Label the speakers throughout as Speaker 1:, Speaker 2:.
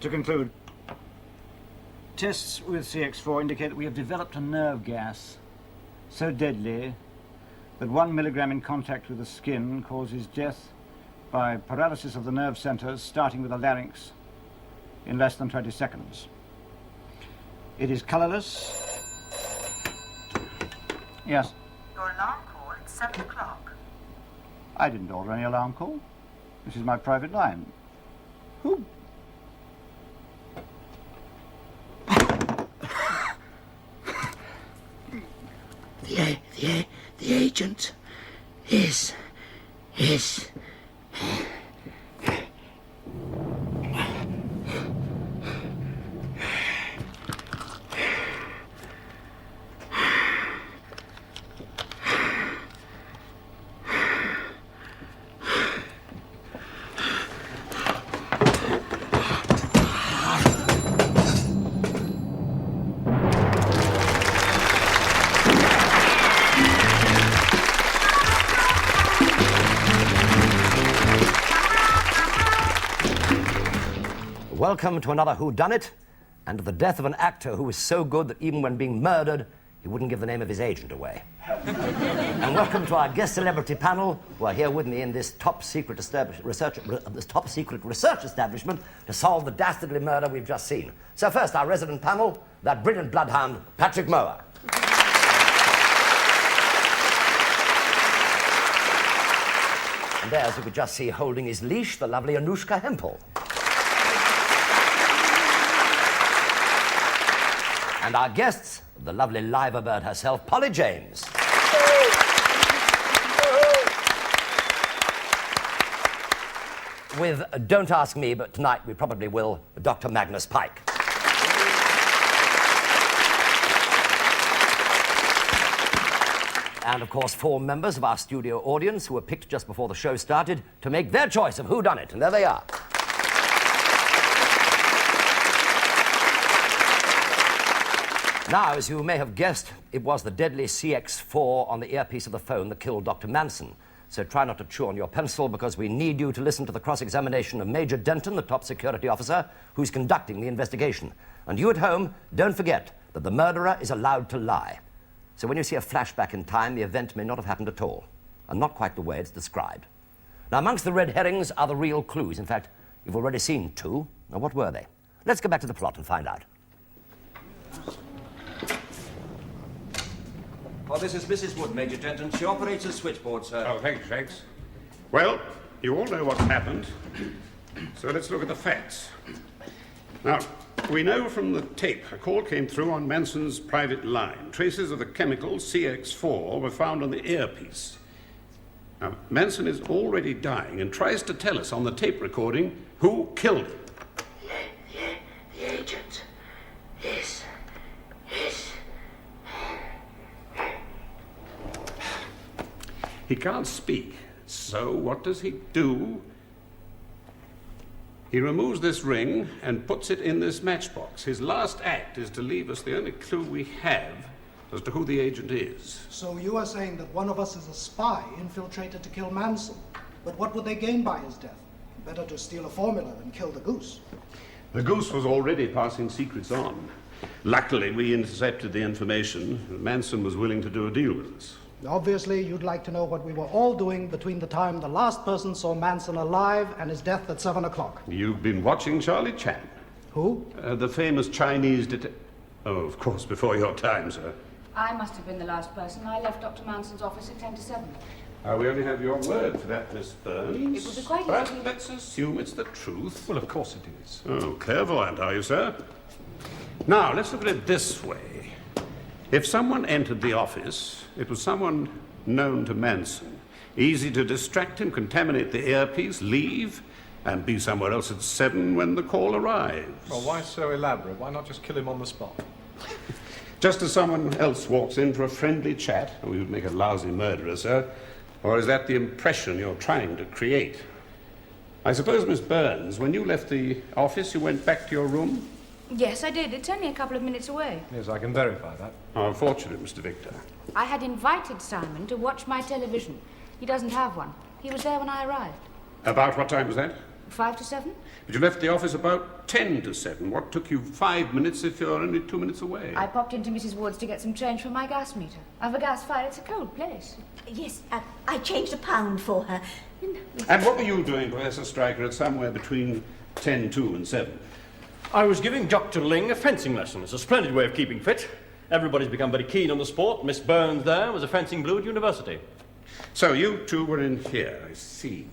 Speaker 1: To conclude, tests with CX4 indicate that we have developed a nerve gas so deadly that 1 milligram in contact with the skin causes death by paralysis of the nerve centers, starting with the larynx, in less than 20 seconds. It is colorless. Yes?
Speaker 2: Your alarm call at 7 o'clock.
Speaker 1: I didn't order any alarm call. This is my private line. Who?
Speaker 3: The agent is...
Speaker 4: Welcome to another Whodunnit, and to the death of an actor who was so good that even when being murdered, he wouldn't give the name of his agent away. And welcome to our guest celebrity panel, who are here with me in this top-secret research establishment to solve the dastardly murder we've just seen. So first, our resident panel, that brilliant bloodhound, Patrick Mower. And there, as you could just see, holding his leash, the lovely Anushka Hempel. And our guests, the lovely liver bird herself, Polly James. With, don't ask me, but tonight we probably will, Dr. Magnus Pike. And, of course, 4 members of our studio audience who were picked just before the show started to make their choice of Whodunnit, and there they are. Now, as you may have guessed, it was the deadly CX4 on the earpiece of the phone that killed Dr. Manson. So try not to chew on your pencil, because we need you to listen to the cross-examination of Major Denton, the top security officer, who's conducting the investigation. And you at home, don't forget that the murderer is allowed to lie. So when you see a flashback in time, the event may not have happened at all, and not quite the way it's described. Now, amongst the red herrings are the real clues. In fact, you've already seen 2. Now, what were they? Let's get back to the plot and find out.
Speaker 5: Oh, this is Mrs. Wood, Major Denton. She operates a switchboard, sir.
Speaker 6: Oh, thanks, Shanks. Well, you all know what's happened, so let's look at the facts. Now, we know from the tape a call came through on Manson's private line. Traces of the chemical CX4 were found on the earpiece. Now, Manson is already dying and tries to tell us on the tape recording who killed him.
Speaker 3: The agent is...
Speaker 6: He can't speak, so what does he do? He removes this ring and puts it in this matchbox. His last act is to leave us the only clue we have as to who the agent is.
Speaker 7: So you are saying that one of us is a spy infiltrated to kill Manson. But what would they gain by his death? Better to steal a formula than kill the goose.
Speaker 6: The goose was already passing secrets on. Luckily, we intercepted the information. Manson was willing to do a deal with us.
Speaker 7: Obviously, you'd like to know what we were all doing between the time the last person saw Manson alive and his death at 7 o'clock.
Speaker 6: You've been watching Charlie Chan.
Speaker 7: Who?
Speaker 6: The famous Chinese Oh, of course, before your time, sir.
Speaker 8: I must have been the last person. I left Dr. Manson's office at 10 to 7.
Speaker 6: We only have your word for that, Miss Burns.
Speaker 8: It would be quite
Speaker 6: But
Speaker 8: easy.
Speaker 6: let's assume it's the truth.
Speaker 5: Well, of course it is.
Speaker 6: Oh, clairvoyant, are you, sir? Now, let's look at it this way. If someone entered the office, it was someone known to Manson. Easy to distract him, contaminate the earpiece, leave, and be somewhere else at 7 when the call arrives.
Speaker 5: Well, why so elaborate? Why not just kill him on the spot?
Speaker 6: Just as someone else walks in for a friendly chat, we would make a lousy murderer, sir. Or is that the impression you're trying to create? I suppose, Miss Burns, when you left the office, you went back to your room?
Speaker 8: Yes, I did. It's only a couple of minutes away.
Speaker 5: Yes, I can verify that.
Speaker 6: How fortunate, Mr. Victor.
Speaker 8: I had invited Simon to watch my television. He doesn't have one. He was there when I arrived.
Speaker 6: About what time was that?
Speaker 8: 5 to 7.
Speaker 6: But you left the office about 10 to 7. What took you 5 minutes if you're only 2 minutes away?
Speaker 8: I popped into Mrs. Wood's to get some change for my gas meter. I've a gas fire, it's a cold place.
Speaker 9: Yes, I changed £1 for her.
Speaker 6: And what were you doing, Professor Stryker, at somewhere between 10 to and 7?
Speaker 10: I was giving Dr. Ling a fencing lesson. It's a splendid way of keeping fit. Everybody's become very keen on the sport. Miss Burns there was a fencing blue at university.
Speaker 6: So you two were in here, I see.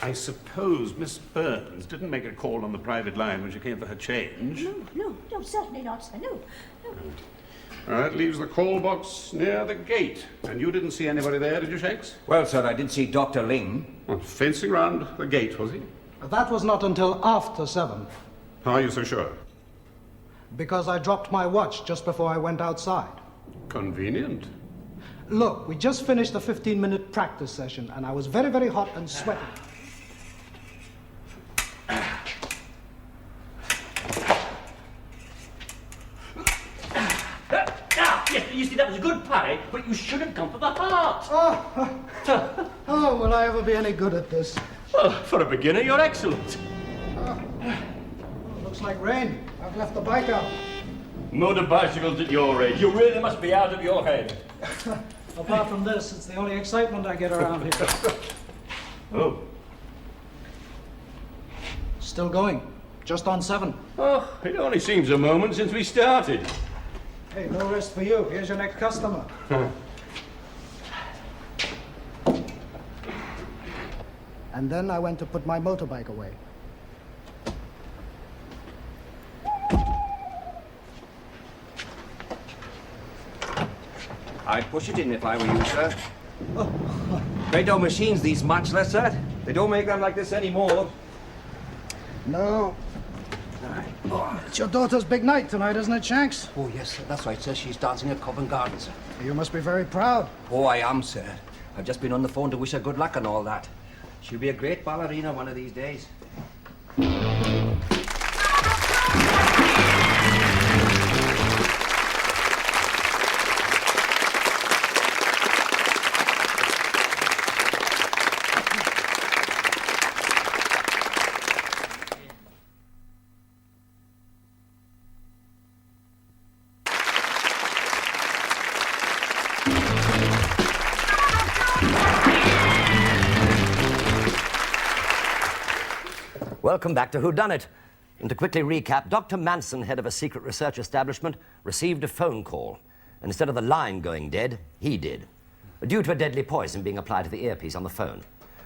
Speaker 6: I suppose Miss Burns didn't make a call on the private line when she came for her change.
Speaker 9: No, certainly not, sir. No.
Speaker 6: That leaves the call box near the gate. And you didn't see anybody there, did you, Shanks?
Speaker 5: Well, sir, I did see Dr. Ling.
Speaker 6: Well, fencing round the gate, was he?
Speaker 7: That was not until after 7,
Speaker 6: How are you so sure?
Speaker 7: because I dropped my watch just before I went outside.
Speaker 6: Convenient.
Speaker 7: Look, we just finished a 15-minute practice session, and I was very, very hot and sweaty.
Speaker 10: Yes, you see, that was a good parry, but you should have gone for the heart.
Speaker 7: Oh, will I ever be any good at this?
Speaker 10: Well, for a beginner, you're excellent.
Speaker 7: Looks like rain. I've left the bike out.
Speaker 10: Motor bicycles at your age. You really must be out of your head.
Speaker 7: Apart from this, it's the only excitement I get around here.
Speaker 10: Oh.
Speaker 7: Still going. Just on 7.
Speaker 10: Oh, it only seems a moment since we started.
Speaker 7: Hey, no rest for you. Here's your next customer. And then I went to put my motorbike away.
Speaker 5: I'd push it in if I were you, sir. Great old machines, these matchless, sir. They don't make them like this anymore.
Speaker 7: No. It's your daughter's big night tonight, isn't it, Shanks?
Speaker 3: Oh, yes, sir. That's right, sir. She's dancing at Covent Garden, sir.
Speaker 7: You must be very proud.
Speaker 5: Oh, I am, sir. I've just been on the phone to wish her good luck and all that. She'll be a great ballerina one of these days.
Speaker 4: Welcome back to Whodunnit. And to quickly recap, Dr. Manson, head of a secret research establishment, received a phone call. And instead of the line going dead, he did, due to a deadly poison being applied to the earpiece on the phone.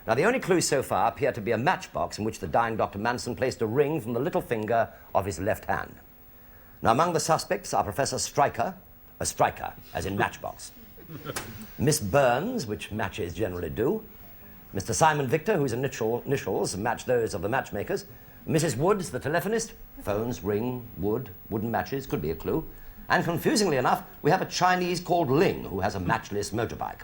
Speaker 4: Now, the only clues so far appear to be a matchbox in which the dying Dr. Manson placed a ring from the little finger of his left hand. Now, among the suspects are Professor Stryker, a striker, as in matchbox, Miss Burns, which matches generally do, Mr. Simon Victor, whose initials match those of the matchmakers, Mrs. Woods, the telephonist, phones, ring, wood, wooden matches, could be a clue, and confusingly enough, we have a Chinese called Ling, who has a matchless motorbike.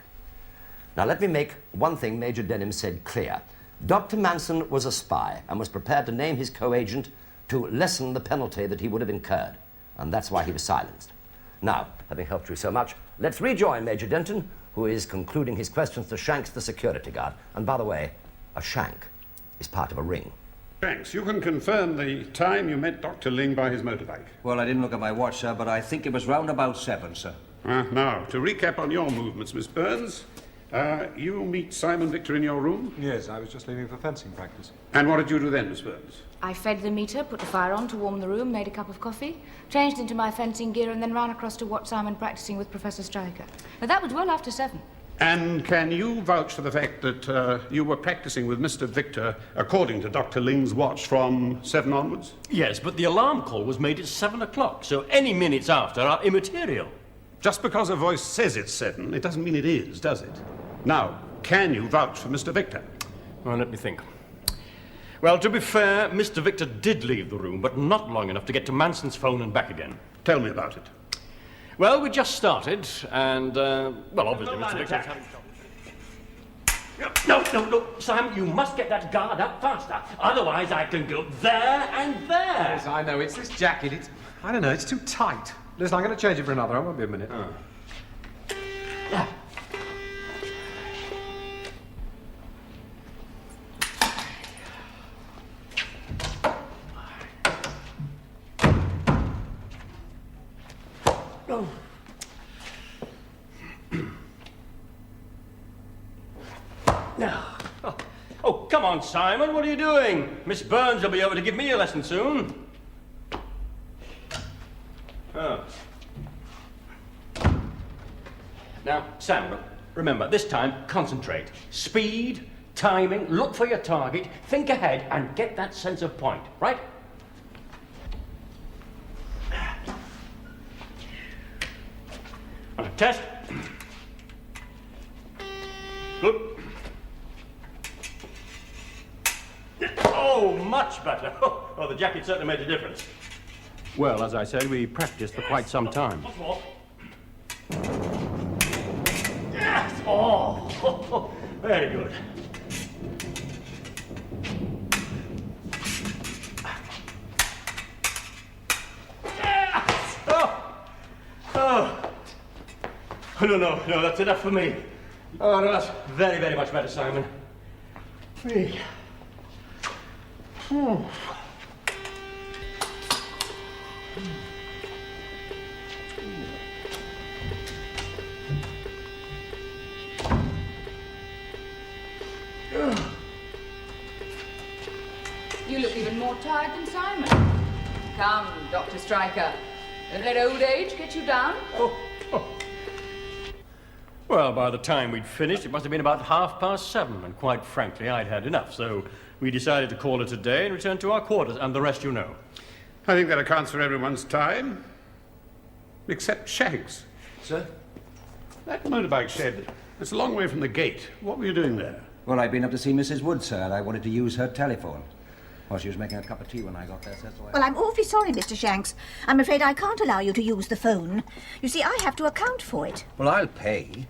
Speaker 4: Now, let me make one thing Major Denham said clear. Dr. Manson was a spy and was prepared to name his co-agent to lessen the penalty that he would have incurred, and that's why he was silenced. Now, having helped you so much, let's rejoin Major Denton, who is concluding his questions to Shanks, the security guard. And by the way, a shank is part of a ring.
Speaker 6: Shanks, you can confirm the time you met Dr. Ling by his motorbike.
Speaker 5: Well, I didn't look at my watch, sir, but I think it was round about 7, sir.
Speaker 6: Now, to recap on your movements, Miss Burns, you meet Simon Victor in your room?
Speaker 11: Yes, I was just leaving for fencing practice.
Speaker 6: And what did you do then, Miss Burns?
Speaker 8: I fed the meter, put the fire on to warm the room, made a cup of coffee, changed into my fencing gear, and then ran across to watch Simon practicing with Professor Stryker. Now, that was well after 7.
Speaker 6: And can you vouch for the fact that you were practicing with Mr. Victor, according to Dr. Ling's watch, from 7 onwards?
Speaker 10: Yes, but the alarm call was made at 7 o'clock, so any minutes after are immaterial.
Speaker 6: Just because a voice says it's 7, it doesn't mean it is, does it? Now, can you vouch for Mr. Victor?
Speaker 10: Well, let me think. Well, to be fair, Mr. Victor did leave the room, but not long enough to get to Manson's phone and back again.
Speaker 6: Tell me about it.
Speaker 10: Well, we just started, and, well, obviously, Mr. Victor was having trouble. No, Sam, you must get that guard up faster. Otherwise, I can go there and there.
Speaker 11: Yes, I know. It's this jacket. I don't know, it's too tight. Listen, I'm going to change it for another. I won't be a minute.
Speaker 10: Oh, come on, Simon, what are you doing? Miss Burns will be over to give me a lesson soon. Oh. Now, Sam, remember, this time, concentrate. Speed, timing, look for your target, think ahead, and get that sense of point, right? Test. Good. Oh, much better. Oh, the jacket certainly made a difference.
Speaker 5: Well, as I said, we practiced for quite some time.
Speaker 10: Once more. Yes! Oh, very good. Yes! Oh, no, that's enough for me. Oh, no, that's very, very much better, Simon. Hey. Oh.
Speaker 8: You look even more tired than Simon. Come, Dr. Stryker. Don't let old age get you down.
Speaker 10: Well, by the time we'd finished, it must have been about 7:30, and quite frankly, I'd had enough, so we decided to call it a day and return to our quarters, and the rest you know.
Speaker 6: I think that accounts for everyone's time. Except Shanks.
Speaker 3: Sir?
Speaker 6: That motorbike shed, it's a long way from the gate. What were you doing there?
Speaker 3: Well, I'd been up to see Mrs. Wood, sir, and I wanted to use her telephone. Well, she was making a cup of tea when I got there, sir, so I...
Speaker 9: Well, I'm awfully sorry, Mr. Shanks. I'm afraid I can't allow you to use the phone. You see, I have to account for it.
Speaker 3: Well, I'll pay.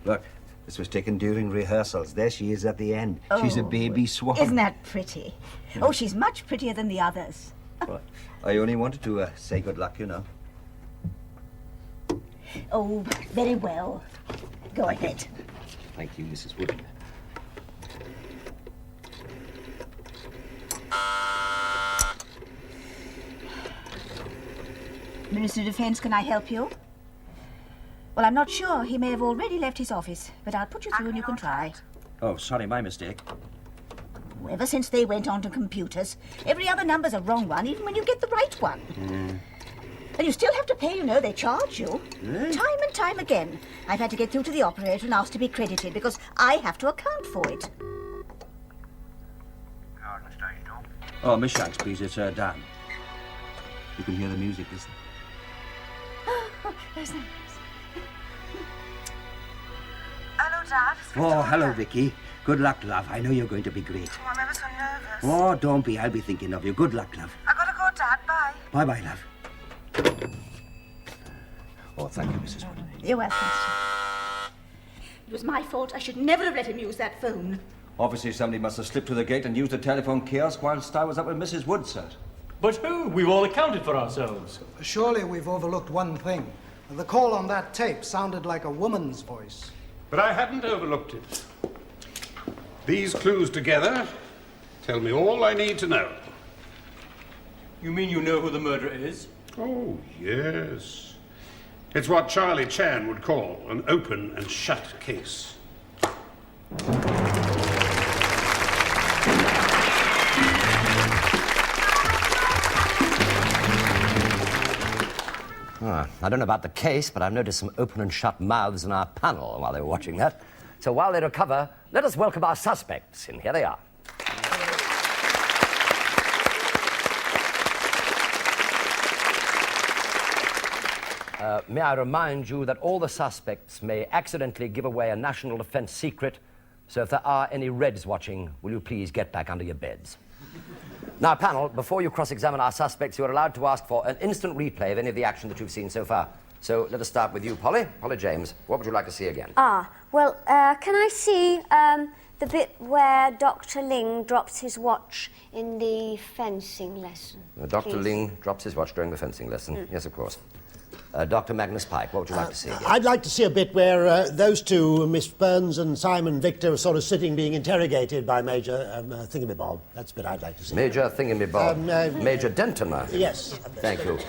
Speaker 3: Look, this was taken during rehearsals. There she is at the end. She's a baby swan.
Speaker 9: Isn't that pretty? Oh, she's much prettier than the others.
Speaker 3: Well, I only wanted to say good luck, you know.
Speaker 9: Oh, very well. Go ahead.
Speaker 3: Thank you, Mrs. Wood.
Speaker 9: Minister of Defence, can I help you? Well, I'm not sure. He may have already left his office, but I'll put you through and you can try.
Speaker 3: Oh, sorry, my mistake.
Speaker 9: Ever since they went on to computers, every other number's a wrong one, even when you get the right one. And you still have to pay, you know. They charge you.
Speaker 3: Really?
Speaker 9: Time and time again. I've had to get through to the operator and ask to be credited because I have to account for it.
Speaker 3: Oh, Miss Shanks, please, it's Dan. You can hear the music, listen.
Speaker 9: Oh, there's that.
Speaker 2: Hello, Dad. It's
Speaker 3: Oh, hello,
Speaker 2: Victoria.
Speaker 3: Vicky. Good luck, love. I know you're going to be great.
Speaker 2: Oh, I'm ever so nervous.
Speaker 3: Oh, don't be. I'll be thinking of you. Good luck, love.
Speaker 2: I gotta go, Dad. Bye.
Speaker 3: Bye-bye, love. Oh, thank you, Mrs. Wood.
Speaker 9: You're welcome. It was my fault. I should never have let him use that phone.
Speaker 3: Obviously, somebody must have slipped through the gate and used the telephone kiosk whilst I was up with Mrs. Wood, sir.
Speaker 10: But who? We've all accounted for ourselves.
Speaker 7: Surely we've overlooked one thing. The call on that tape sounded like a woman's voice.
Speaker 6: But I hadn't overlooked it. These clues together tell me all I need to know.
Speaker 10: You mean you know who the murderer is?
Speaker 6: Oh, yes. It's what Charlie Chan would call an open and shut case.
Speaker 4: I don't know about the case, but I've noticed some open and shut mouths in our panel while they were watching that. So while they recover, let us welcome our suspects, and here they are. May I remind you that all the suspects may accidentally give away a national defense secret, so if there are any Reds watching, will you please get back under your beds? Now, panel, before you cross-examine our suspects, you are allowed to ask for an instant replay of any of the action that you've seen so far. So let us start with you, Polly. Polly James, what would you like to see again?
Speaker 12: Well, can I see the bit where Dr. Ling drops his watch in the fencing lesson?
Speaker 4: Dr. Ling drops his watch during the fencing lesson. Yes, of course. Dr. Magnus Pike, what would you like to see again?
Speaker 13: I'd like to see a bit where those two, Miss Burns and Simon Victor, are sort of sitting being interrogated by Major Thingamabob. That's the bit I'd like to see.
Speaker 4: Major Thingamabob. Major Denton.
Speaker 13: Yes.
Speaker 4: Thank you.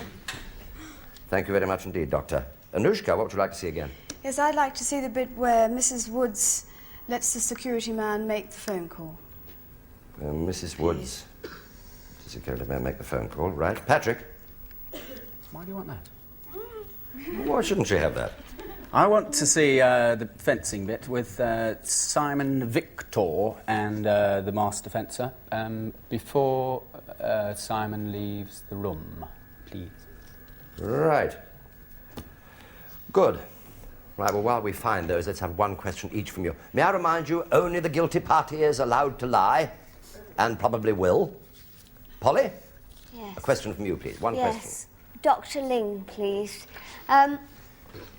Speaker 4: Thank you very much indeed, Doctor. Anushka, what would you like to see again?
Speaker 14: Yes, I'd like to see the bit where Mrs. Woods lets the security man make the phone call.
Speaker 4: Mrs. Woods, the security man make the phone call, right? Patrick?
Speaker 15: Why do you want that?
Speaker 4: Why shouldn't she have that?
Speaker 15: I want to see the fencing bit with Simon Victor and the master fencer before Simon leaves the room, please.
Speaker 4: Right. Good. Right, well, while we find those, let's have one question each from you. May I remind you, only the guilty party is allowed to lie, and probably will. Polly?
Speaker 12: Yes.
Speaker 4: A question from you, please. One question.
Speaker 12: Yes. Dr. Ling, please.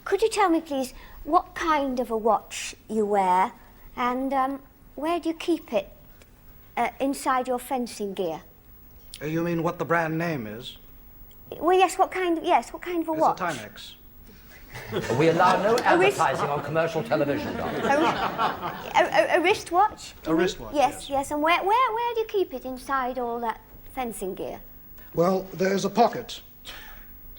Speaker 12: Could you tell me, please, what kind of a watch you wear, and where do you keep it inside your fencing gear?
Speaker 7: You mean what the brand name is?
Speaker 12: Well, yes. What kind of a
Speaker 7: It's
Speaker 12: watch?
Speaker 7: a Timex.
Speaker 4: We allow no advertising on commercial television, Doctor.
Speaker 12: A wristwatch?
Speaker 7: A wristwatch.
Speaker 12: Yes. And where do you keep it inside all that fencing gear?
Speaker 7: Well, there's a pocket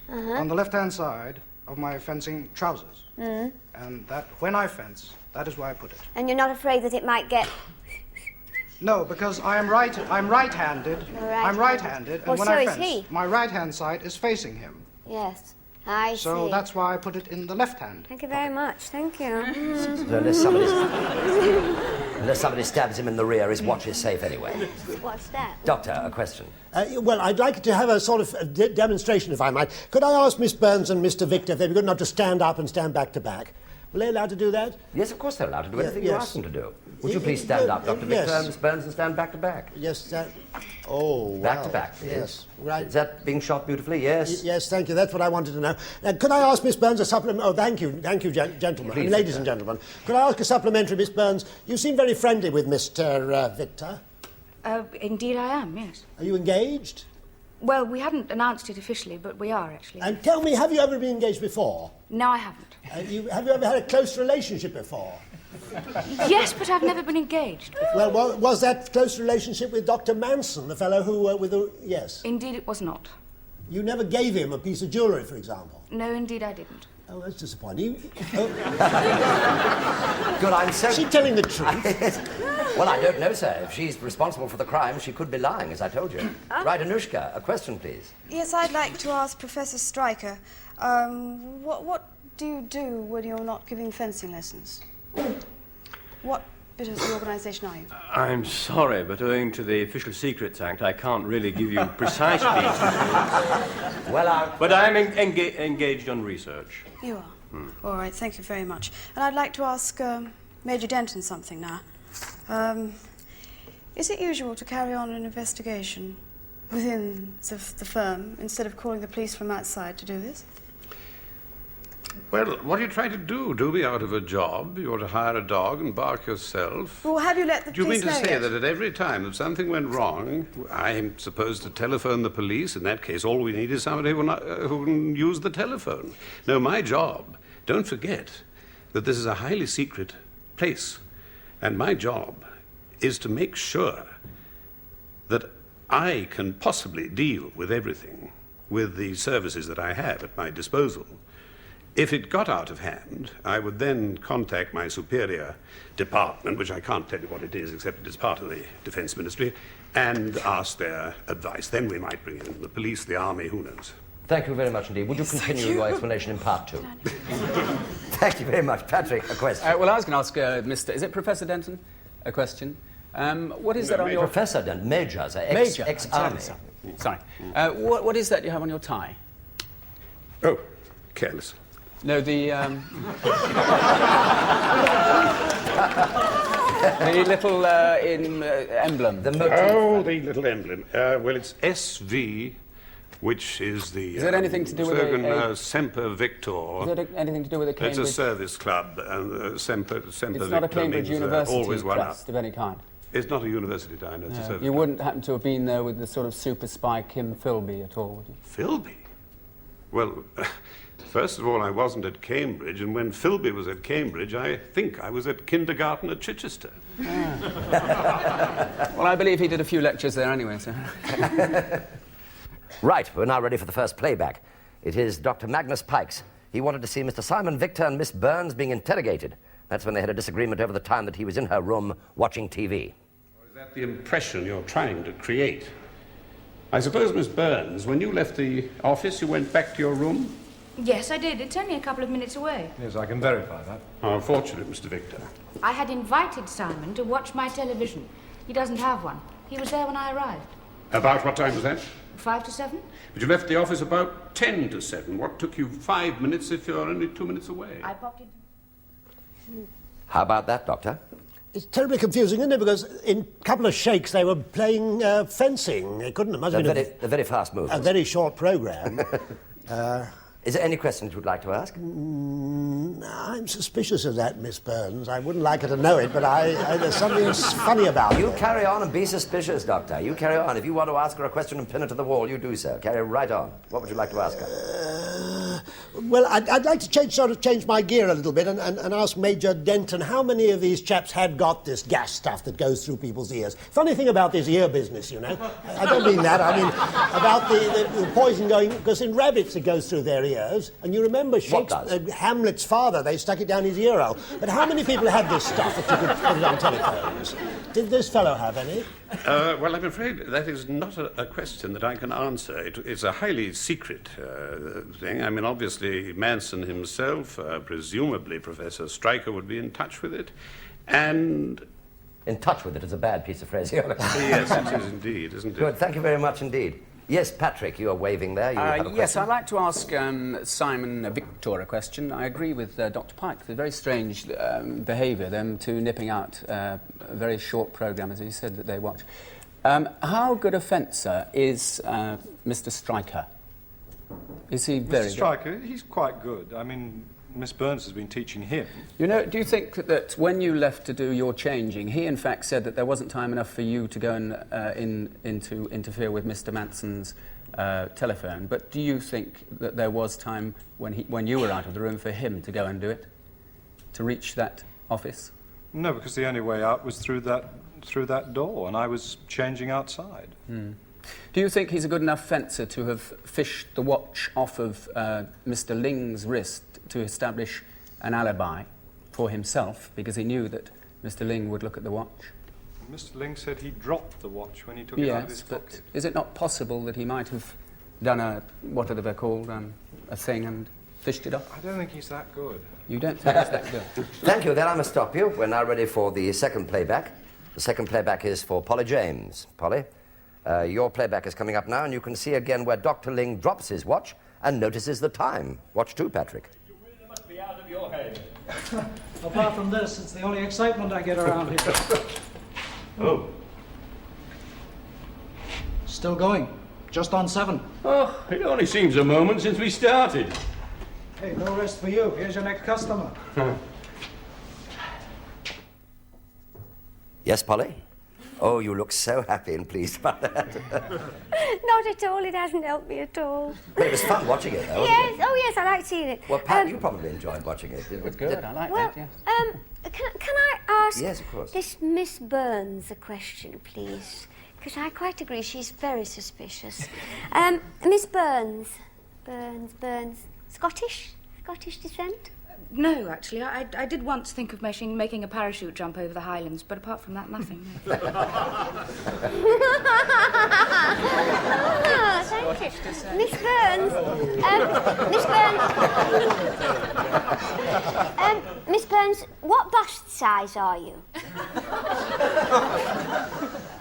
Speaker 12: Uh-huh.
Speaker 7: on the left-hand side of my fencing trousers.
Speaker 12: Mm.
Speaker 7: And that, when I fence, that is where I put it.
Speaker 12: And you're not afraid that it might get...
Speaker 7: No, because I'm right-handed. I'm right-handed, and
Speaker 12: Well,
Speaker 7: when
Speaker 12: so
Speaker 7: I
Speaker 12: is
Speaker 7: fence,
Speaker 12: he.
Speaker 7: my right-hand side is facing him.
Speaker 12: Yes, I see.
Speaker 7: So that's why I put it in the left hand.
Speaker 12: Thank you very much. Thank you.
Speaker 4: So unless somebody stabs him in the rear, his watch is safe anyway.
Speaker 12: What's that?
Speaker 4: Doctor, a question.
Speaker 13: Well, I'd like to have a sort of demonstration, if I might. Could I ask Miss Burns and Mr. Victor if they'd be good enough to stand up and stand back to back? Will they allowed to do that?
Speaker 4: Yes, of course they're allowed to do anything you
Speaker 13: yes.
Speaker 4: ask them to do. Would you please stand up, Dr. Victor and Miss Burns, and stand back to back?
Speaker 13: Yes, oh, wow.
Speaker 4: Back to back,
Speaker 13: Yes, right.
Speaker 4: Is that being shot beautifully? Yes.
Speaker 13: Yes, thank you. That's what I wanted to know. Could I ask Miss Burns a supplement? Oh, thank you, gentlemen.
Speaker 4: Please,
Speaker 13: ladies and gentlemen. Could I ask a supplementary, Miss Burns? You seem very friendly with Mr. Victor.
Speaker 8: Indeed I am, yes.
Speaker 13: Are you engaged?
Speaker 8: Well, we hadn't announced it officially, but we are, actually.
Speaker 13: And tell me, have you ever been engaged before?
Speaker 8: No, I haven't.
Speaker 13: Have you ever had a close relationship before?
Speaker 8: Yes, but I've never been engaged.
Speaker 13: Well, was that close relationship with Dr. Manson, the fellow who, yes?
Speaker 8: Indeed it was not.
Speaker 13: You never gave him a piece of jewellery, for example?
Speaker 8: No, indeed I didn't.
Speaker 13: Oh, that's disappointing.
Speaker 4: Good, I'm so...
Speaker 13: Is she telling the truth?
Speaker 4: Well, I don't know, sir. If she's responsible for the crime, she could be lying, as I told you. Right, Anushka, a question, please.
Speaker 14: Yes, I'd like to ask Professor Stryker, what do you do when you're not giving fencing lessons? What bit of the organisation are you?
Speaker 10: I'm sorry, but owing to the Official Secrets Act, I can't really give you precise details. But I'm engaged on research.
Speaker 14: You are? All right, thank you very much. And I'd like to ask Major Denton something now. Is it usual to carry on an investigation within the firm instead of calling the police from outside to do this?
Speaker 6: Well, what are you trying to do? Do me out of a job? You ought to hire a dog and bark yourself?
Speaker 14: Well, have you let the
Speaker 6: Do you
Speaker 14: police
Speaker 6: mean to
Speaker 14: know
Speaker 6: say
Speaker 14: yet?
Speaker 6: that at every time that something went wrong, I'm supposed to telephone the police? In that case, all we need is somebody who can use the telephone. No, my job, don't forget that this is a highly secret place. And my job is to make sure that I can possibly deal with everything with the services that I have at my disposal. If it got out of hand, I would then contact my superior department, which I can't tell you what it is, except it is part of the Defense Ministry, and ask their advice. Then we might bring in the police, the army, who knows.
Speaker 4: Thank you very much indeed. Would you continue your explanation in part 2? Thank you very much. Patrick, a question.
Speaker 15: Well, I was going to ask Mr... Is it Professor Denton? A question. What is that on your...
Speaker 4: Professor Denton, Major, sir.
Speaker 15: Major.
Speaker 4: Ex-army.
Speaker 15: Sorry. What is that you have on your tie?
Speaker 6: Oh, careless.
Speaker 15: No, the little emblem.
Speaker 6: The little emblem. Well, it's SV, which is the...
Speaker 15: Is it anything to do with
Speaker 6: Semper Victor.
Speaker 15: Is it anything to do with the Cambridge...
Speaker 6: It's a service club, and Semper
Speaker 15: It's
Speaker 6: Victor
Speaker 15: not a Cambridge
Speaker 6: means,
Speaker 15: University
Speaker 6: always one
Speaker 15: crest of any kind.
Speaker 6: It's not a university tie, no, it's a service
Speaker 15: You
Speaker 6: club.
Speaker 15: wouldn't happen to have been there with the sort of super spy Kim Philby at all, would you?
Speaker 6: Philby? Well... First of all, I wasn't at Cambridge, and when Philby was at Cambridge, I think I was at kindergarten at Chichester.
Speaker 15: Well, I believe he did a few lectures there anyway, so...
Speaker 4: Right, we're now ready for the first playback. It is Dr. Magnus Pikes. He wanted to see Mr. Simon Victor and Miss Burns being interrogated. That's when they had a disagreement over the time that he was in her room watching TV.
Speaker 6: Is that the impression you're trying to create? I suppose, Miss Burns, when you left the office, you went back to your room?
Speaker 8: Yes, I did. It's only a couple of minutes away.
Speaker 11: Yes, I can verify that.
Speaker 6: How fortunate, Mr. Victor.
Speaker 8: I had invited Simon to watch my television. He doesn't have one. He was there when I arrived.
Speaker 6: About what time was that?
Speaker 8: 5 to 7?
Speaker 6: But you left the office about 10 to 7. What took you 5 minutes if you're only 2 minutes away?
Speaker 8: I popped in.
Speaker 4: How about that, Doctor?
Speaker 13: It's terribly confusing, isn't it? Because in a couple of shakes they were playing fencing. It couldn't have must have been
Speaker 4: a very fast move.
Speaker 13: A very short programme.
Speaker 4: Is there any questions you'd like to ask?
Speaker 13: I'm suspicious of that, Miss Burns. I wouldn't like her to know it, but there's something funny about it.
Speaker 4: You carry on and be suspicious, Doctor. You carry on. If you want to ask her a question and pin her to the wall, you do so. Carry right on. What would you like to ask her?
Speaker 13: Well, I'd like to change my gear a little bit and ask Major Denton how many of these chaps had got this gas stuff that goes through people's ears. Funny thing about this ear business, you know. I don't mean that. I mean about the poison going, because in rabbits it goes through their ears. And you remember Hamlet's father, they stuck it down his ear hole. But how many people had this stuff that you could put it on telephones? Did this fellow have any?
Speaker 6: Well, I'm afraid that is not a question that I can answer. It's a highly secret thing. I mean, obviously, Manson himself, presumably Professor Stryker, would be in touch with it. And...
Speaker 4: In touch with it is a bad piece of phraseology.
Speaker 6: Yes, it is indeed, isn't it?
Speaker 4: Good, thank you very much indeed. Yes, Patrick, you are waving there. You have a question?
Speaker 15: Yes, I'd like to ask Simon Victor a question. I agree with Dr. Pike. The very strange behaviour, them two nipping out a very short programme, as he said, that they watch. How good a fencer is Mr. Stryker? Is he very good?
Speaker 16: Mr. Stryker, he's quite good. I mean, Miss Burns has been teaching him.
Speaker 15: You know, do you think that when you left to do your changing, he in fact said that there wasn't time enough for you to go and interfere with Mr. Manson's telephone, but do you think that there was time when you were out of the room for him to go and do it, to reach that office?
Speaker 16: No, because the only way out was through that door, and I was changing outside.
Speaker 15: Mm. Do you think he's a good enough fencer to have fished the watch off of Mr. Ling's wrist to establish an alibi for himself, because he knew that Mr. Ling would look at the watch?
Speaker 16: Mr. Ling said he dropped the watch when he took it out of his pocket.
Speaker 15: But is it not possible that he might have done what are they called, a thing and fished it up?
Speaker 16: I don't think he's that good.
Speaker 15: You don't think he's that good?
Speaker 4: Thank you. Then I must stop you. We're now ready for the second playback. The second playback is for Polly James. Polly, your playback is coming up now, and you can see again where Dr. Ling drops his watch and notices the time. Watch 2, Patrick.
Speaker 10: You really must be out of your head.
Speaker 7: Apart from this, it's the only excitement I get around here.
Speaker 10: Oh.
Speaker 7: Still going. Just on 7.
Speaker 10: Oh, it only seems a moment since we started.
Speaker 7: Hey, no rest for you. Here's your next customer.
Speaker 4: Yes, Polly? Oh, you look so happy and pleased about that.
Speaker 12: Not at all. It hasn't helped me at all.
Speaker 4: But it was fun watching it, though,
Speaker 12: Yes.
Speaker 4: wasn't it?
Speaker 12: Oh, yes. I like seeing it.
Speaker 4: Well, Pat, you probably enjoyed watching it. It was
Speaker 15: good. I like
Speaker 12: that,
Speaker 15: yes.
Speaker 12: Can I ask
Speaker 4: Yes, of course.
Speaker 12: this Miss Burns a question, please? Because I quite agree she's very suspicious. Miss Burns. Burns. Scottish descent?
Speaker 8: No, actually. I did once think of making a parachute jump over the Highlands, but apart from that, nothing. No.
Speaker 12: Oh, thank you. Miss Burns. Miss Burns, what bust size are you?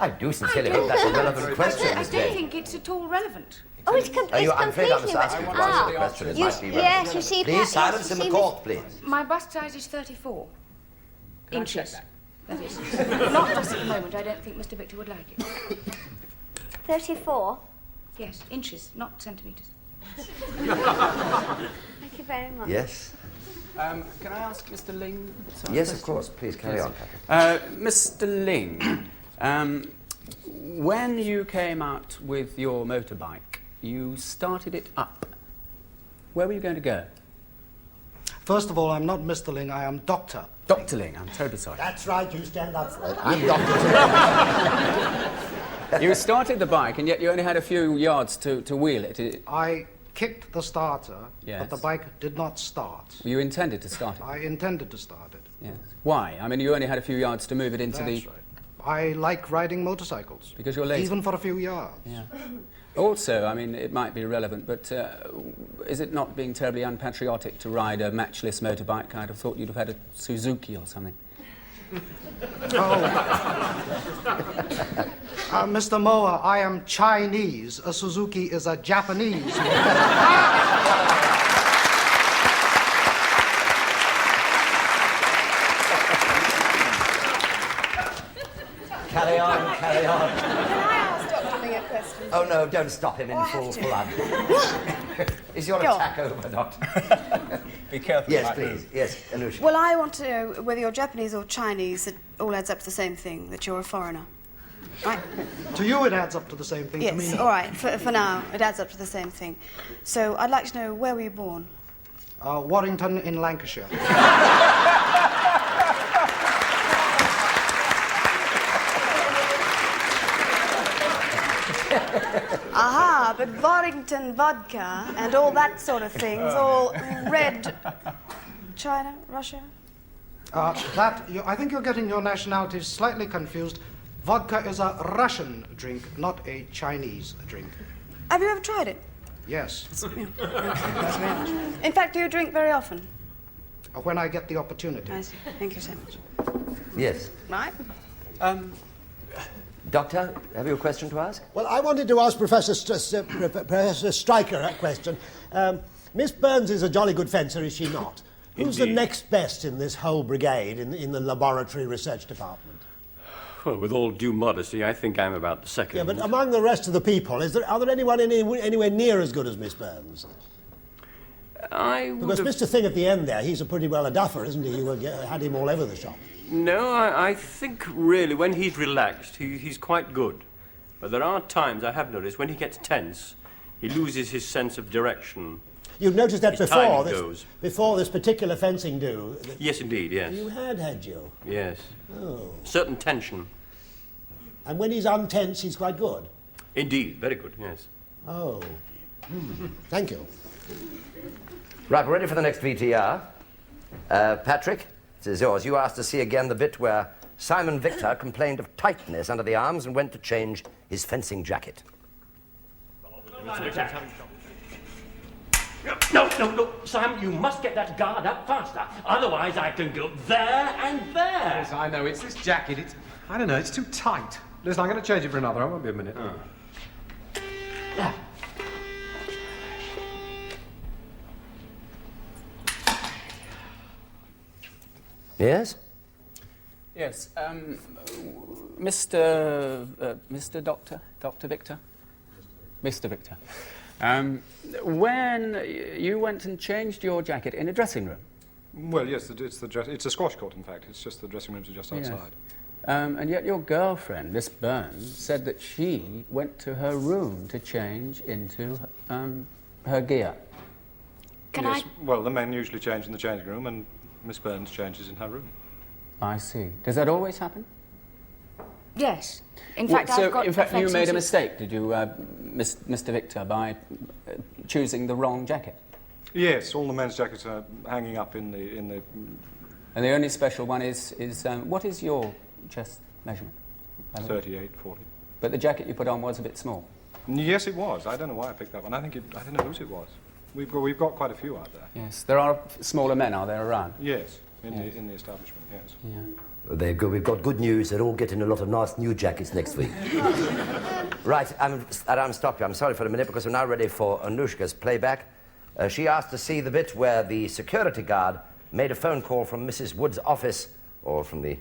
Speaker 4: I do sincerely hope that's a relevant question.
Speaker 8: I don't think it's at all relevant.
Speaker 12: Oh, it's completely
Speaker 4: I'm afraid I must ask you to answer the question. It might be relevant.
Speaker 12: Yes, you see...
Speaker 4: Please, silence in the court, please.
Speaker 8: My bust size is 34 inches. That is. Not just at the moment. I don't think Mr. Victor would like it.
Speaker 12: 34?
Speaker 8: Yes, inches, not centimetres.
Speaker 12: Thank you very much.
Speaker 4: Yes.
Speaker 15: Can I ask Mr. Ling?
Speaker 4: Yes, of course. Please carry on, Patrick.
Speaker 15: Mr. Ling, when you came out with your motorbike, you started it up. Where were you going to go?
Speaker 7: First of all, I'm not Mr. Ling, I am Dr.
Speaker 15: Dr. Ling, I'm terribly sorry.
Speaker 13: That's right, you stand up for it. I'm Dr.
Speaker 15: You started the bike, and yet you only had a few yards to wheel it.
Speaker 7: I kicked the starter,
Speaker 15: Yes.
Speaker 7: but the bike did not start.
Speaker 15: You intended to start it?
Speaker 7: I intended to start it.
Speaker 15: Yes. Why? I mean, you only had a few yards to move it into
Speaker 7: That's right. I like riding motorcycles.
Speaker 15: Because you're lazy?
Speaker 7: Even for a few yards.
Speaker 15: Yeah. Also, I mean, it might be irrelevant, but is it not being terribly unpatriotic to ride a matchless motorbike? I'd have thought you'd have had a Suzuki or something.
Speaker 7: Mr. Moa, I am Chinese. A Suzuki is a Japanese.
Speaker 4: Carry on, carry on.
Speaker 14: Can I ask Dr. Ling a question?
Speaker 4: Oh, no, don't stop him in full flood. Is your
Speaker 14: Sure.
Speaker 4: attack over, Doctor?
Speaker 15: Be careful.
Speaker 4: Yes, please. Yes, Anushka.
Speaker 14: Well, I want to know whether you're Japanese or Chinese. It all adds up to the same thing, that you're a foreigner. Right?
Speaker 7: To you it adds up to the same thing. To me,
Speaker 14: Yes,
Speaker 7: no.
Speaker 14: all right. For now, it adds up to the same thing. So I'd like to know, where were you born?
Speaker 7: Warrington in Lancashire.
Speaker 14: Aha, but Warrington vodka and all that sort of things, all red. China, Russia?
Speaker 7: I think you're getting your nationalities slightly confused. Vodka is a Russian drink, not a Chinese drink.
Speaker 14: Have you ever tried it?
Speaker 7: Yes.
Speaker 14: In fact, do you drink very often?
Speaker 7: When I get the opportunity.
Speaker 14: I see. Thank you so much.
Speaker 4: Yes.
Speaker 14: Right?
Speaker 4: Doctor, have you a question to ask?
Speaker 13: Well, I wanted to ask Professor Stryker a question. Miss Burns is a jolly good fencer, is she not? Who's the
Speaker 10: Indeed.
Speaker 13: next best in this whole brigade in the laboratory research department?
Speaker 10: Well, with all due modesty, I think I'm about the second.
Speaker 13: Yeah, but among the rest of the people, are there anyone anywhere near as good as Miss Burns? Because Mr. Thing at the end there, he's a pretty well a duffer, isn't he? You had him all over the shop.
Speaker 10: No, I think really when he's relaxed, he's quite good. But there are times, I have noticed, when he gets tense, he loses his sense of direction.
Speaker 13: You've noticed that
Speaker 10: His timing
Speaker 13: before
Speaker 10: goes.
Speaker 13: before this particular fencing do?
Speaker 10: Yes, indeed, yes.
Speaker 13: You had you?
Speaker 10: Yes.
Speaker 13: Oh.
Speaker 10: Certain tension.
Speaker 13: And when he's untense, he's quite good?
Speaker 10: Indeed, very good, yes.
Speaker 13: Oh. Thank you.
Speaker 4: Right, we're ready for the next VTR. Patrick, this is yours. You asked to see again the bit where Simon Victor complained of tightness under the arms and went to change his fencing jacket.
Speaker 10: No, Sam, you must get that guard up faster. Otherwise, I can go there and there.
Speaker 11: Yes, I know. It's this jacket. I don't know. It's too tight. Listen, I'm going to change it for another. I won't be a minute.
Speaker 4: Yes?
Speaker 15: Yes, Mr. Doctor Victor? Mr. Victor. When you went and changed your jacket in a dressing room?
Speaker 16: Well, yes, it's a squash court, in fact. It's just the dressing rooms are just outside.
Speaker 15: Yes. And yet your girlfriend, Miss Burns, said that she went to her room to change into her gear.
Speaker 16: Yes, well, the men usually change in the changing room, and Miss Burns changes in her room.
Speaker 15: I see. Does that always happen?
Speaker 8: Yes. In fact,
Speaker 15: so,
Speaker 8: I've got
Speaker 15: in fact, you made a
Speaker 8: fencing
Speaker 15: mistake, did you, Mr. Victor, by choosing the wrong jacket?
Speaker 16: Yes, all the men's jackets are hanging up in the.
Speaker 15: And the only special one is what is your chest measurement?
Speaker 16: 38, 40.
Speaker 15: But the jacket you put on was a bit small.
Speaker 16: Yes, it was. I don't know why I picked that one. I don't know whose it was. We've got quite a few out there.
Speaker 15: Yes, there are smaller men, are there, around?
Speaker 16: Yes, in the establishment. Yes.
Speaker 15: Yeah.
Speaker 4: There you go. We've got good news. They're all getting a lot of nice new jackets next week. Right, I'm stop you. I'm sorry for a minute because we're now ready for Anushka's playback. She asked to see the bit where the security guard made a phone call from Mrs. Wood's office, or from the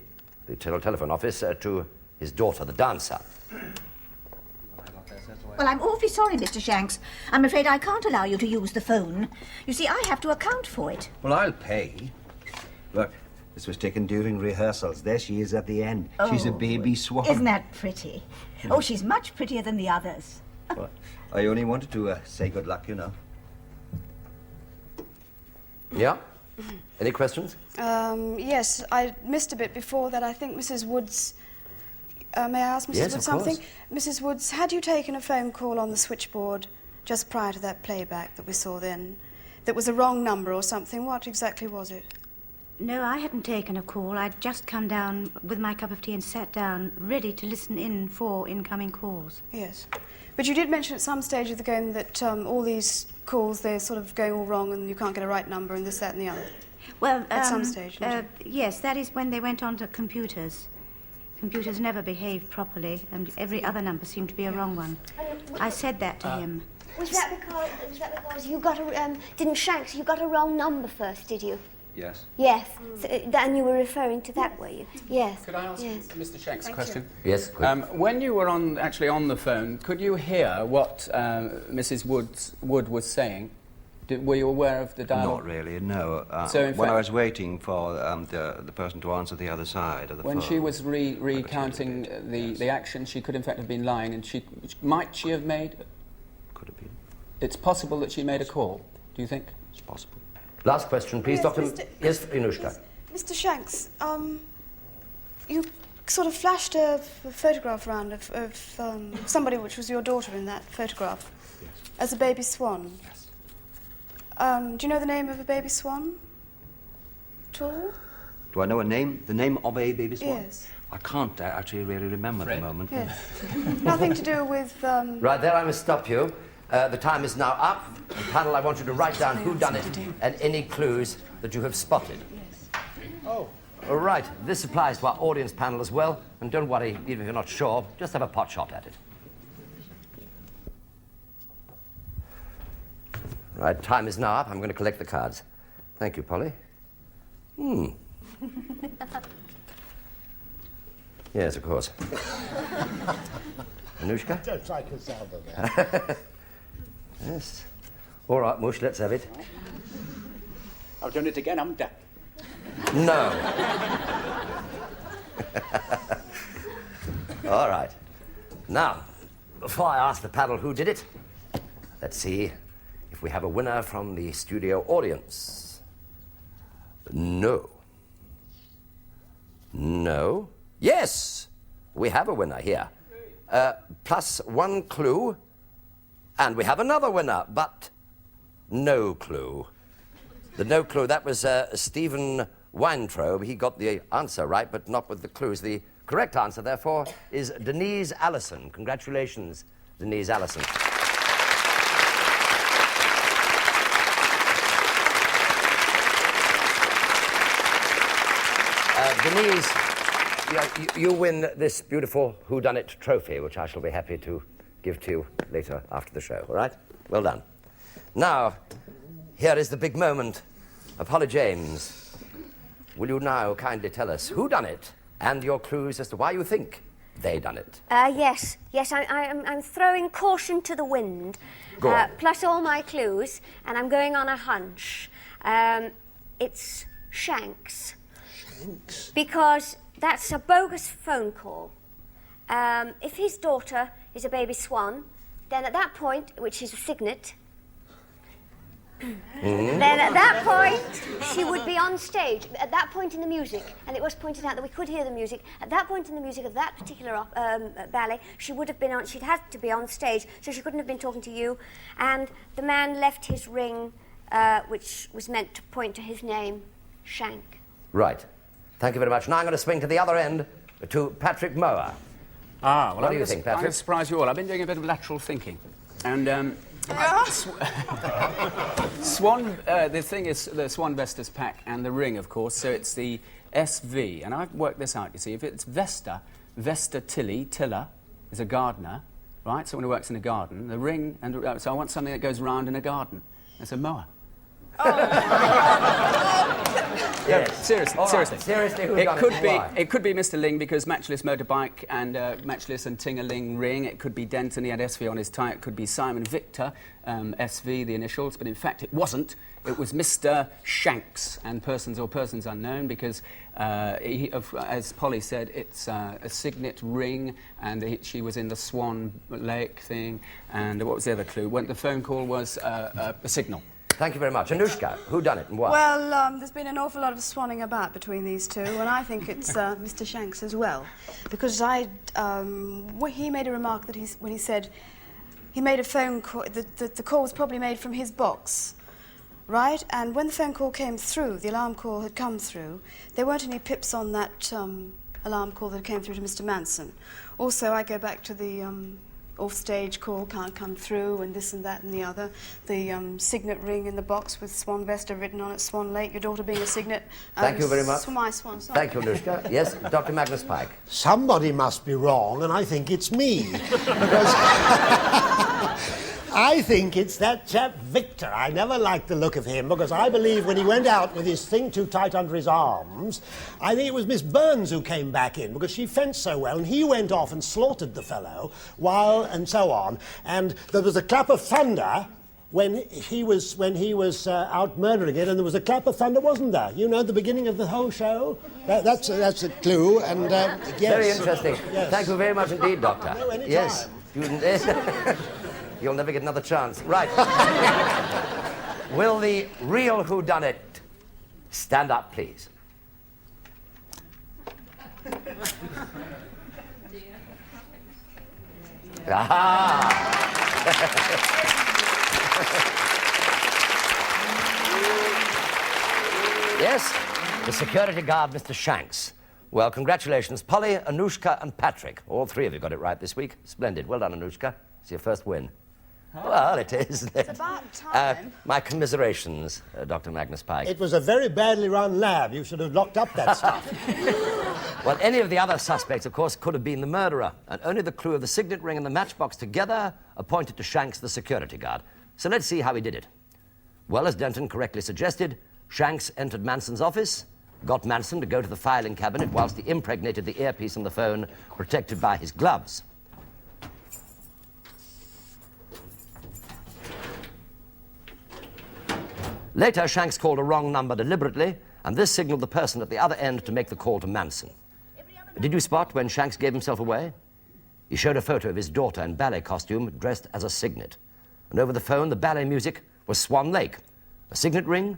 Speaker 4: telephone office, to his daughter, the dancer.
Speaker 9: Well, I'm awfully sorry, Mr. Shanks. I'm afraid I can't allow you to use the phone. You see, I have to account for it.
Speaker 3: Well, I'll pay. Look, this was taken during rehearsals. There she is at the end. She's a baby swan.
Speaker 9: Isn't that pretty? Oh, she's much prettier than the others.
Speaker 3: Well, I only wanted to say good luck, you know.
Speaker 4: Yeah? Any questions?
Speaker 14: Yes, I missed a bit before that. I think Mrs. Woods... may I ask Mrs.
Speaker 4: Yes,
Speaker 14: Woods
Speaker 4: of course.
Speaker 14: something? Mrs. Woods, had you taken a phone call on the switchboard just prior to that playback that we saw then, that was a wrong number or something? What exactly was it?
Speaker 17: No, I hadn't taken a call. I'd just come down with my cup of tea and sat down, ready to listen in for incoming calls.
Speaker 14: Yes. But you did mention at some stage of the game that all these calls, they're sort of going all wrong and you can't get a right number and this, that and the other.
Speaker 17: Well,
Speaker 14: at some stage, didn't
Speaker 17: yes, that is when they went on to computers. Computers never behaved properly, and every other number seemed to be a wrong one. I said that to him.
Speaker 12: Was that because you got a didn't Shanks? You got a wrong number first, did you?
Speaker 5: Yes.
Speaker 12: Yes. So, and you were referring to that, were you? Yes.
Speaker 15: Could I ask Mr. Shanks a question?
Speaker 4: Yes, quick.
Speaker 15: When you were actually on the phone, could you hear what Mrs. Wood was saying? Were you aware of the dialogue?
Speaker 3: Not really, no.
Speaker 15: So in
Speaker 3: when I
Speaker 15: fact-
Speaker 3: was waiting for the person to answer the other side of the phone...
Speaker 15: When she was recounting the action, she could in fact have been lying, and might she have made...
Speaker 3: Could have been.
Speaker 15: It's possible that she made a call, do you think?
Speaker 3: It's possible.
Speaker 4: Last question, please,
Speaker 14: Yes,
Speaker 4: Dr.
Speaker 14: Mr.
Speaker 4: Yes, Inushka.
Speaker 14: Mr. Shanks, you sort of flashed a photograph around of somebody which was your daughter in that photograph.
Speaker 3: Yes.
Speaker 14: As a baby swan.
Speaker 3: Yes.
Speaker 14: Do you know the name of a baby swan at all?
Speaker 3: Do I know a name? The name of a baby swan?
Speaker 14: Yes.
Speaker 3: I can't actually really remember at the moment.
Speaker 14: Yes. Nothing to do with...
Speaker 4: Right, there I must stop you. The time is now up. And panel, I want you to write down who done it and any clues that you have spotted.
Speaker 14: Yes.
Speaker 4: Oh. All right, this applies to our audience panel as well. And don't worry, even if you're not sure, just have a pot shot at it. Right, time is now up. I'm going to collect the cards. Thank you, Polly. Yes, of course. Anushka?
Speaker 13: I don't like the sound of that.
Speaker 4: Yes. All right, Mush, let's have it.
Speaker 18: I've done it again, haven't I?
Speaker 4: No. All right. Now, before I ask the panel who did it, let's see if we have a winner from the studio audience. No. No. Yes! We have a winner here. Plus one clue, and we have another winner, but no clue. The no clue, that was Stephen Weintraub. He got the answer right, but not with the clues. The correct answer, therefore, is Denise Allison. Congratulations, Denise Allison. Denise, you win this beautiful Whodunnit trophy, which I shall be happy to give to you later after the show, all right? Well done. Now, here is the big moment of Holly James. Will you now kindly tell us who done it and your clues as to why you think they done it?
Speaker 12: Yes, I'm throwing caution to the wind,
Speaker 4: Go on.
Speaker 12: plus all my clues, and I'm going on a hunch. It's Shanks.
Speaker 13: Shanks?
Speaker 12: Because that's a bogus phone call. If his daughter is a baby swan, then at that point, which is a signet, then at that point, she would be on stage. At that point in the music, and it was pointed out that we could hear the music, at that point in the music of that particular ballet, she would have been on, she'd had to be on stage, so she couldn't have been talking to you. And the man left his ring, which was meant to point to his name, Shank.
Speaker 4: Right. Thank you very much. Now I'm going to swing to the other end to Patrick Mower.
Speaker 15: Well,
Speaker 4: What do you think, Patrick?
Speaker 15: I'm going to surprise you all. I've been doing a bit of lateral thinking. And Swan, the thing is the Swan Vestas pack and the ring, of course, so it's the SV. And I've worked this out, you see. If it's Vesta Tiller is a gardener, right? Someone who works in a garden. The ring, and so I want something that goes round in a garden. That's a mower.
Speaker 4: Yes.
Speaker 15: Seriously,
Speaker 4: All right.
Speaker 15: seriously.
Speaker 4: Seriously, who
Speaker 15: It
Speaker 4: done
Speaker 15: could
Speaker 4: it?
Speaker 15: be.
Speaker 4: Why?
Speaker 15: It could be Mr. Ling because Matchless Motorbike and Matchless and Ting-a-Ling ring. It could be Denton. He had SV on his tie. It could be Simon Victor, SV, the initials. But in fact, it wasn't. It was Mr. Shanks and persons unknown because, as Polly said, it's a signet ring, and she was in the Swan Lake thing. And what was the other clue? When the phone call was a signal.
Speaker 4: Thank you very much. Anushka, who done it and why?
Speaker 14: Well, there's been an awful lot of swanning about between these two, and I think it's Mr. Shanks as well, because he made a remark that when he said, he made a phone call. The call was probably made from his box, right? And when the phone call came through, the alarm call had come through, there weren't any pips on that alarm call that came through to Mr. Manson. Also, I go back to the off-stage call can't come through, and this and that and the other. The signet ring in the box with Swan Vesta written on it, Swan Lake, your daughter being a signet.
Speaker 4: Thank you very much.
Speaker 14: My swan song.
Speaker 4: Thank you, Anushka. Yes, Dr. Magnus Pike.
Speaker 13: Somebody must be wrong, and I think it's me. Because I think it's that chap Victor. I never liked the look of him, because I believe when he went out with his thing too tight under his arms, I think it was Miss Burns who came back in, because she fenced so well, and he went off and slaughtered the fellow, and so on. And there was a clap of thunder when he was out murdering it, and there was a clap of thunder, wasn't there? You know, the beginning of the whole show? That's a clue, and yes.
Speaker 4: Very interesting.
Speaker 13: Yes.
Speaker 4: Thank you very much indeed, Doctor.
Speaker 13: No, any
Speaker 4: yes.
Speaker 13: time.
Speaker 4: You'll never get another chance. Right. Will the real Whodunnit stand up, please? Yes, the security guard, Mr. Shanks. Well, congratulations, Polly, Anushka, and Patrick. All three of you got it right this week. Splendid. Well done, Anushka. It's your first win. Well, it is, isn't it?
Speaker 14: It's about time.
Speaker 4: My commiserations, Dr. Magnus Pike.
Speaker 13: It was a very badly run lab. You should have locked up that stuff.
Speaker 4: Well, any of the other suspects, of course, could have been the murderer, and only the clue of the signet ring and the matchbox together appointed to Shanks the security guard. So let's see how he did it. Well, as Denton correctly suggested, Shanks entered Manson's office, got Manson to go to the filing cabinet whilst he impregnated the earpiece on the phone, protected by his gloves. Later, Shanks called a wrong number deliberately, and this signaled the person at the other end to make the call to Manson. Did you spot when Shanks gave himself away? He showed a photo of his daughter in ballet costume, dressed as a signet. And over the phone, the ballet music was Swan Lake, a signet ring,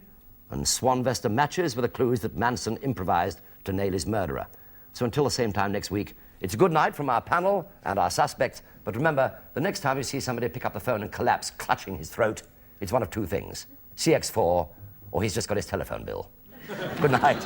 Speaker 4: and Swan Vesta matches were the clues that Manson improvised to nail his murderer. So until the same time next week, it's a good night from our panel and our suspects. But remember, the next time you see somebody pick up the phone and collapse, clutching his throat, it's one of two things: CX4, or he's just got his telephone bill. Good night.